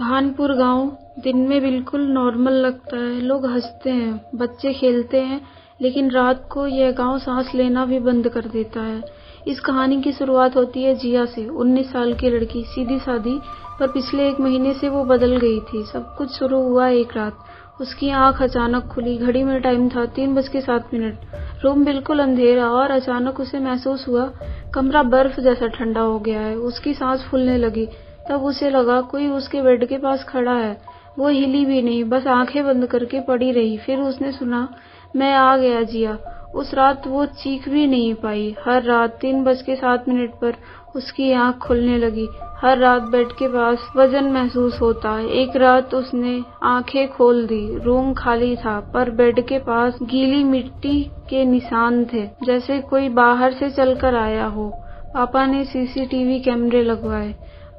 खानपुर गांव दिन में बिल्कुल नॉर्मल लगता है। लोग हंसते हैं, बच्चे खेलते हैं, लेकिन रात को यह गांव सांस लेना भी बंद कर देता है। इस कहानी की शुरुआत होती है जिया से। 19 साल की लड़की, सीधी सादी, पर पिछले 1 महीने से वो बदल गई थी। सब कुछ शुरू हुआ एक रात। उसकी आंख अचानक खुली। घड़ी में टाइम था 3:07। रूम बिल्कुल अंधेरा और अचानक उसे महसूस हुआ कमरा बर्फ जैसा ठंडा हो गया है। उसकी सांस फूलने लगी। तब उसे लगा कोई उसके बेड के पास खड़ा है। वो हिली भी नहीं, बस आंखें बंद करके पड़ी रही। फिर उसने सुना, मैं आ गया जिया। उस रात वो चीख भी नहीं पाई। हर रात 3:07 पर उसकी आंख खुलने लगी। हर रात बेड के पास वजन महसूस होता। एक रात उसने आंखें खोल दी। रूम खाली था, पर बेड के पास गीली मिट्टी के निशान थे, जैसे कोई बाहर से चलकर आया हो। पापा ने सीसीटीवी कैमरे लगवाए।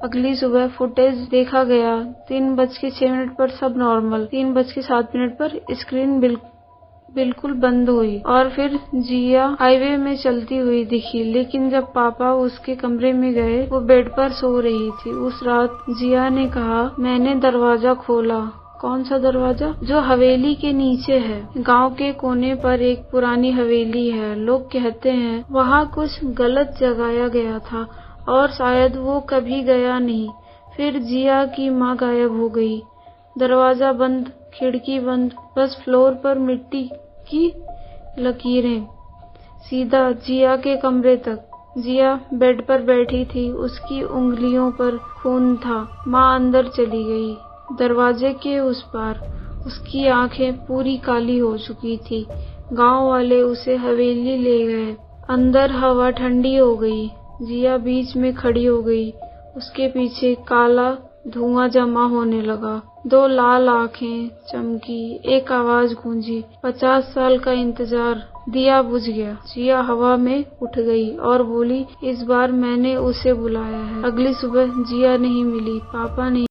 अगली सुबह फुटेज देखा गया। 3:06 पर सब नॉर्मल। 3:07 पर स्क्रीन बिल्कुल बंद हुई और फिर जिया हाईवे में चलती हुई दिखी। लेकिन जब पापा उसके कमरे में गए, वो बेड पर सो रही थी। उस रात जिया ने कहा, मैंने दरवाजा खोला। कौन सा दरवाजा? जो हवेली के नीचे है। गांव के कोने पर एक पुरानी हवेली है। लोग कहते हैं वहाँ कुछ गलत जगाया गया था और शायद वो कभी गया नहीं। फिर जिया की माँ गायब हो गई। दरवाजा बंद, खिड़की बंद, बस फ्लोर पर मिट्टी की लकीरें। सीधा जिया के कमरे तक। जिया बेड पर बैठी थी। उसकी उंगलियों पर खून था। माँ अंदर चली गई। दरवाजे के उस पार उसकी आंखें पूरी काली हो चुकी थी। गांव वाले उसे हवेली ले गए। अंदर हवा ठंडी हो गई। जिया बीच में खड़ी हो गई। उसके पीछे काला धुआं जमा होने लगा। 2 लाल आंखें चमकी। एक आवाज गूंजी, 50 साल का इंतजार। दिया बुझ गया। जिया हवा में उठ गई और बोली, इस बार मैंने उसे बुलाया है। अगली सुबह जिया नहीं मिली। पापा नहीं